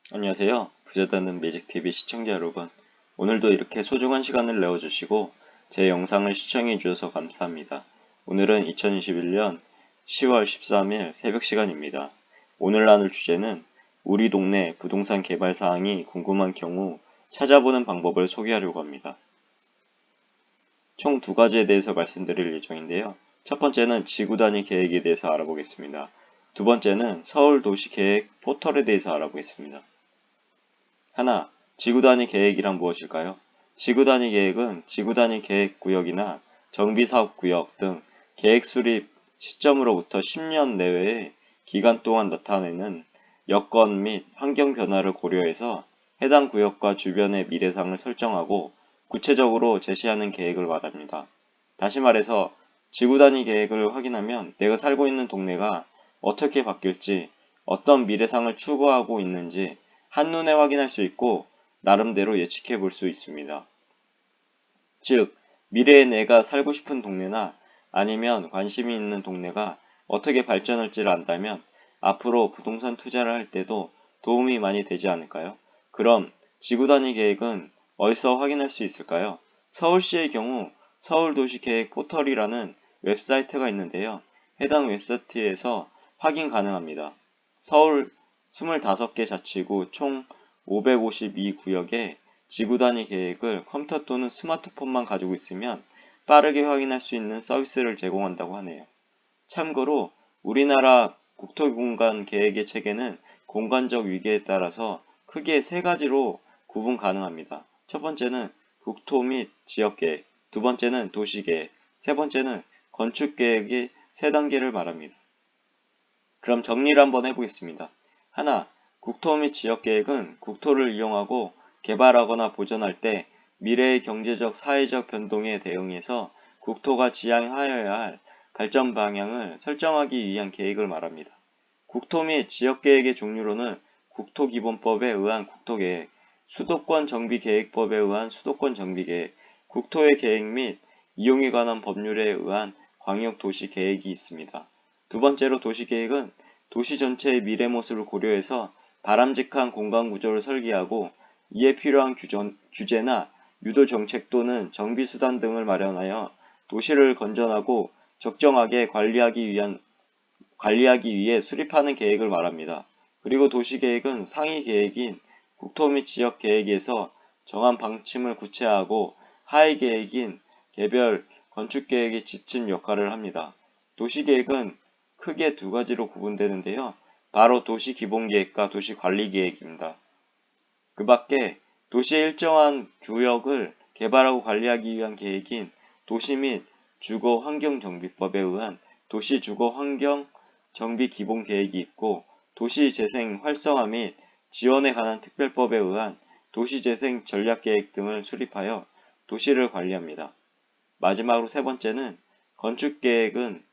안녕하세요. 부자다는 매직TV 시청자 여러분. 오늘도 이렇게 소중한 시간을 내어주시고 제 영상을 시청해 주셔서 감사합니다. 오늘은 2021년 10월 13일 새벽 시간입니다. 오늘 나눌 주제는 우리 동네 부동산 개발 사항이 궁금한 경우 찾아보는 방법을 소개하려고 합니다. 총 두 가지에 대해서 말씀드릴 예정인데요. 첫 번째는 지구 단위 계획에 대해서 알아보겠습니다. 두 번째는 서울 도시 계획 포털에 대해서 알아보겠습니다. 하나, 지구 단위 계획이란 무엇일까요? 지구 단위 계획은 지구 단위 계획 구역이나 정비 사업 구역 등 계획 수립 시점으로부터 10년 내외의 기간 동안 나타내는 여건 및 환경 변화를 고려해서 해당 구역과 주변의 미래상을 설정하고 구체적으로 제시하는 계획을 말합니다. 다시 말해서 지구 단위 계획을 확인하면 내가 살고 있는 동네가 어떻게 바뀔지, 어떤 미래상을 추구하고 있는지 한눈에 확인할 수 있고 나름대로 예측해 볼 수 있습니다. 즉, 미래에 내가 살고 싶은 동네나 아니면 관심이 있는 동네가 어떻게 발전할지를 안다면 앞으로 부동산 투자를 할 때도 도움이 많이 되지 않을까요? 그럼 지구 단위 계획은 어디서 확인할 수 있을까요? 서울시의 경우 서울도시계획 포털이라는 웹사이트가 있는데요. 해당 웹사이트에서 확인 가능합니다. 서울 25개 자치구 총 552구역의 지구 단위 계획을 컴퓨터 또는 스마트폰만 가지고 있으면 빠르게 확인할 수 있는 서비스를 제공한다고 하네요. 참고로 우리나라 국토공간 계획의 체계는 공간적 위계에 따라서 크게 세 가지로 구분 가능합니다. 첫 번째는 국토 및 지역계획, 두 번째는 도시계획, 세 번째는 건축계획의 세 단계를 말합니다. 그럼 정리를 한번 해보겠습니다. 하나, 국토 및 지역계획은 국토를 이용하고 개발하거나 보존할 때 미래의 경제적, 사회적 변동에 대응해서 국토가 지향하여야 할 발전 방향을 설정하기 위한 계획을 말합니다. 국토 및 지역계획의 종류로는 국토기본법에 의한 국토계획, 수도권 정비계획법에 의한 수도권 정비계획, 국토의 계획 및 이용에 관한 법률에 의한 광역도시계획이 있습니다. 두 번째로 도시계획은 도시 전체의 미래 모습을 고려해서 바람직한 공간 구조를 설계하고 이에 필요한 규제나 유도 정책 또는 정비 수단 등을 마련하여 도시를 건전하고 적정하게 관리하기 위해 수립하는 계획을 말합니다. 그리고 도시계획은 상위 계획인 국토 및 지역 계획에서 정한 방침을 구체화하고 하위 계획인 개별 건축계획의 지침 역할을 합니다. 도시계획은 크게 두 가지로 구분되는데요. 바로 도시기본계획과 도시관리계획입니다. 그 밖에 도시의 일정한 구역을 개발하고 관리하기 위한 계획인 도시 및 주거 환경정비법에 의한 도시 주거 환경 정비 기본 계획이 있고 도시 재생 활성화 및 지원에 관한 특별법에 의한 도시재생 전략계획 등을 수립하여 도시를 관리합니다. 마지막으로 세 번째는 건축계획은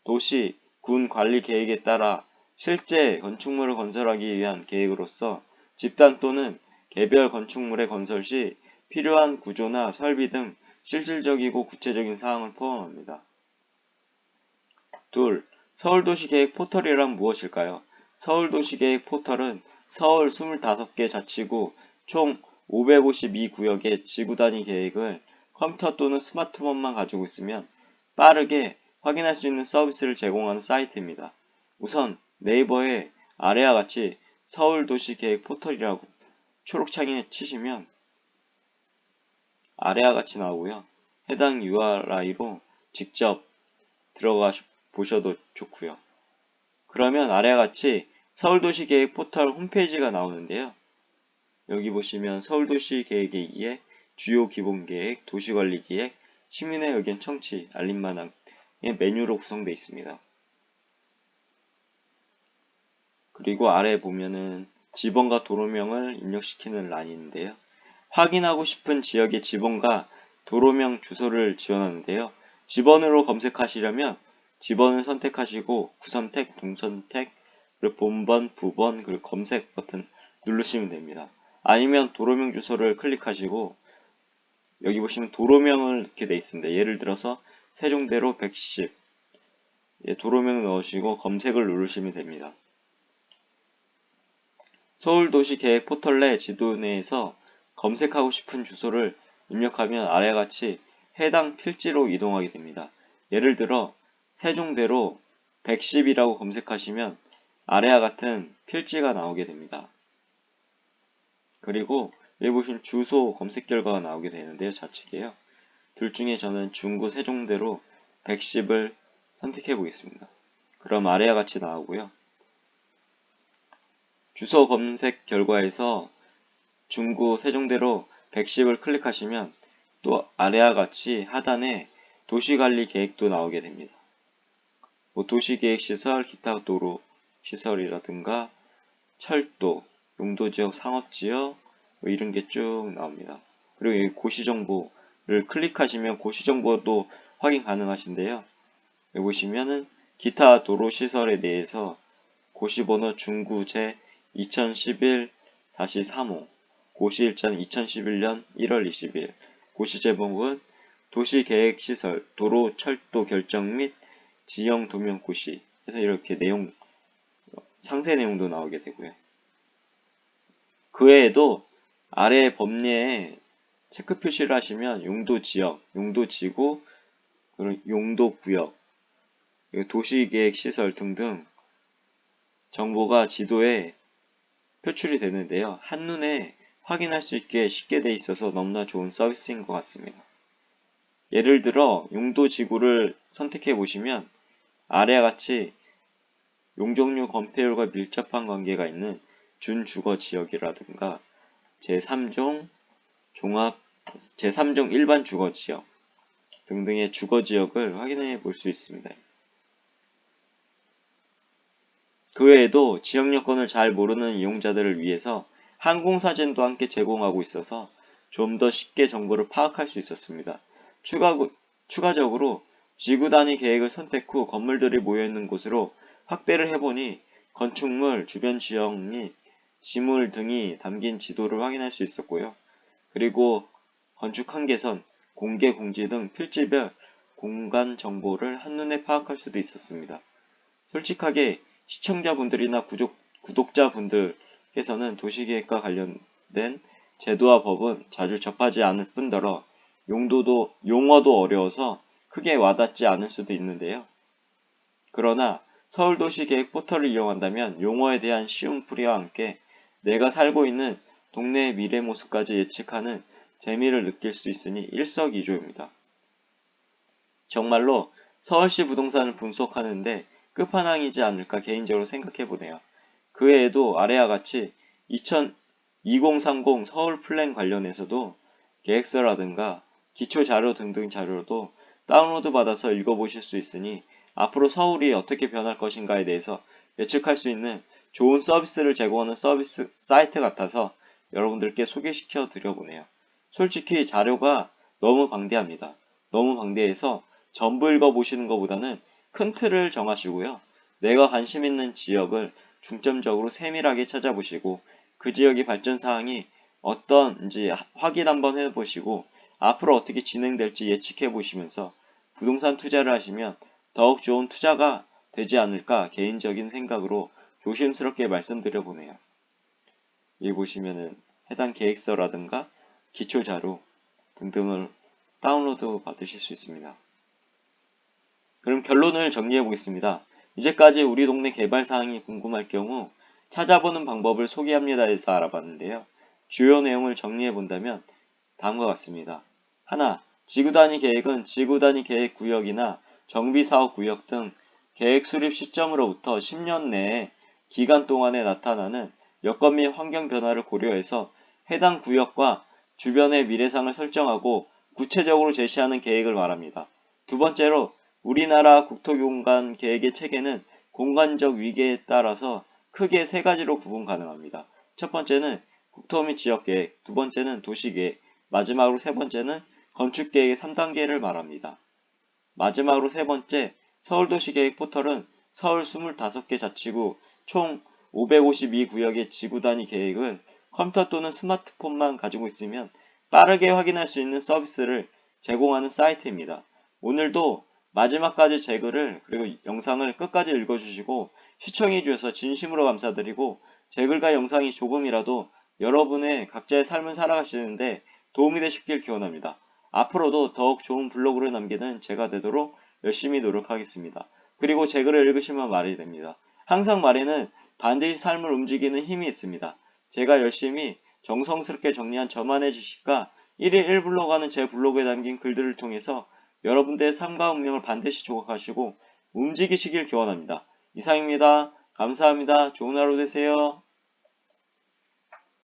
도시, 군 관리 계획에 따라 실제 건축물을 건설하기 위한 계획으로서 집단 또는 개별 건축물의 건설 시 필요한 구조나 설비 등 실질적이고 구체적인 사항을 포함합니다. 둘, 서울도시계획 포털이란 무엇일까요? 서울도시계획 포털은 서울 25개 자치구 총 552구역의 지구 단위 계획을 컴퓨터 또는 스마트폰만 가지고 있으면 빠르게 확인할 수 있는 서비스를 제공하는 사이트입니다. 우선 네이버에 아래와 같이 서울도시계획 포털이라고 초록창에 치시면 아래와 같이 나오고요. 해당 URI로 직접 들어가 보셔도 좋고요. 그러면 아래와 같이 서울도시계획 포털 홈페이지가 나오는데요. 여기 보시면 서울도시계획의 주요 기본계획, 도시관리계획, 시민의 의견 청취, 알림마당의 메뉴로 구성되어 있습니다. 그리고 아래 보면은 지번과 도로명을 입력시키는 란이 있는데요. 확인하고 싶은 지역의 지번과 도로명 주소를 지원하는데요. 지번으로 검색하시려면 지번을 선택하시고 구선택, 동선택, 그리고 본번, 부번, 그리고 검색 버튼 누르시면 됩니다. 아니면 도로명 주소를 클릭하시고 여기 보시면 도로명을 이렇게 돼 있습니다. 예를 들어서 세종대로 110 도로명 넣으시고 검색을 누르시면 됩니다. 서울도시계획 포털 내 지도 내에서 검색하고 싶은 주소를 입력하면 아래와 같이 해당 필지로 이동하게 됩니다. 예를 들어 세종대로 110이라고 검색하시면 아래와 같은 필지가 나오게 됩니다. 그리고 여기 보시면 주소 검색 결과가 나오게 되는데요. 좌측에요. 둘 중에 저는 중구 세종대로 110을 선택해 보겠습니다. 그럼 아래와 같이 나오고요. 주소 검색 결과에서 중구 세종대로 110을 클릭하시면 또 아래와 같이 하단에 도시관리 계획도 나오게 됩니다. 뭐 도시계획시설, 기타 도로 시설이라든가 철도, 용도지역, 상업지역 뭐 이런 게 쭉 나옵니다. 그리고 이 고시정보를 클릭하시면 고시정보도 확인 가능하신데요. 여기 보시면은 기타 도로시설에 대해서 고시번호 중구 제 2011-35 고시일자는 2011년 1월 20일 고시제목은 도시계획시설, 도로, 철도 결정 및 지형 도면 고시 해서 이렇게 내용 상세 내용도 나오게 되고요. 그 외에도 아래 범례에 체크 표시를 하시면 용도지역, 용도지구, 그리고 용도구역, 도시계획시설 등등 정보가 지도에 표출이 되는데요. 한눈에 확인할 수 있게 쉽게 돼 있어서 너무나 좋은 서비스인 것 같습니다. 예를 들어 용도지구를 선택해 보시면 아래와 같이 용적률 건폐율과 밀접한 관계가 있는 준주거 지역이라든가 제3종 종합 제3종 일반 주거 지역 등등의 주거 지역을 확인해 볼 수 있습니다. 그 외에도 지역 여건을 잘 모르는 이용자들을 위해서 항공사진도 함께 제공하고 있어서 좀 더 쉽게 정보를 파악할 수 있었습니다. 추가적으로 지구 단위 계획을 선택 후 건물들이 모여있는 곳으로 확대를 해보니 건축물, 주변 지역 및 지물 등이 담긴 지도를 확인할 수 있었고요. 그리고 건축 한계선, 공개 공지 등 필지별 공간 정보를 한눈에 파악할 수도 있었습니다. 솔직하게 시청자분들이나 구독자분들께서는 도시계획과 관련된 제도와 법은 자주 접하지 않을 뿐더러 용어도 어려워서 크게 와닿지 않을 수도 있는데요. 그러나 서울도시계획 포털을 이용한다면 용어에 대한 쉬운 풀이와 함께 내가 살고 있는 동네의 미래 모습까지 예측하는 재미를 느낄 수 있으니 일석이조입니다. 정말로 서울시 부동산을 분석하는데 끝판왕이지 않을까 개인적으로 생각해보네요. 그 외에도 아래와 같이 2030 서울 플랜 관련해서도 계획서라든가 기초자료 등등 자료도 다운로드 받아서 읽어보실 수 있으니 앞으로 서울이 어떻게 변할 것인가에 대해서 예측할 수 있는 좋은 서비스를 제공하는 서비스 사이트 같아서 여러분들께 소개시켜 드려보네요. 솔직히 자료가 너무 방대합니다. 너무 방대해서 전부 읽어보시는 것보다는 큰 틀을 정하시고요. 내가 관심 있는 지역을 중점적으로 세밀하게 찾아보시고 그 지역의 발전 사항이 어떤지 확인 한번 해보시고 앞으로 어떻게 진행될지 예측해 보시면서 부동산 투자를 하시면 더욱 좋은 투자가 되지 않을까 개인적인 생각으로 조심스럽게 말씀드려 보네요. 여기 보시면은 해당 계획서라든가 기초자료 등등을 다운로드 받으실 수 있습니다. 그럼 결론을 정리해 보겠습니다. 이제까지 우리 동네 개발 사항이 궁금할 경우 찾아보는 방법을 소개합니다 해서 알아봤는데요. 주요 내용을 정리해 본다면 다음과 같습니다. 하나, 지구단위 계획은 지구단위 계획 구역이나 정비사업 구역 등 계획 수립 시점으로부터 10년 내에 기간 동안에 나타나는 여건 및 환경 변화를 고려해서 해당 구역과 주변의 미래상을 설정하고 구체적으로 제시하는 계획을 말합니다. 두 번째로 우리나라 국토공간 계획의 체계는 공간적 위계에 따라서 크게 세 가지로 구분 가능합니다. 첫 번째는 국토 및 지역계획, 두 번째는 도시계획, 마지막으로 세 번째는 건축계획의 3단계를 말합니다. 마지막으로 세 번째, 서울도시계획 포털은 서울 25개 자치구 총 552구역의 지구단위 계획을 컴퓨터 또는 스마트폰만 가지고 있으면 빠르게 확인할 수 있는 서비스를 제공하는 사이트입니다. 오늘도 마지막까지 제 글을 그리고 영상을 끝까지 읽어주시고 시청해주셔서 진심으로 감사드리고 제 글과 영상이 조금이라도 여러분의 각자의 삶을 살아가시는데 도움이 되시길 기원합니다. 앞으로도 더욱 좋은 블로그를 남기는 제가 되도록 열심히 노력하겠습니다. 그리고 제 글을 읽으시면 말이 됩니다. 항상 말에는 반드시 삶을 움직이는 힘이 있습니다. 제가 열심히 정성스럽게 정리한 저만의 지식과 1일 1블로그 하는 제 블로그에 담긴 글들을 통해서 여러분들의 삶과 운명을 반드시 조각하시고 움직이시길 기원합니다. 이상입니다. 감사합니다. 좋은 하루 되세요.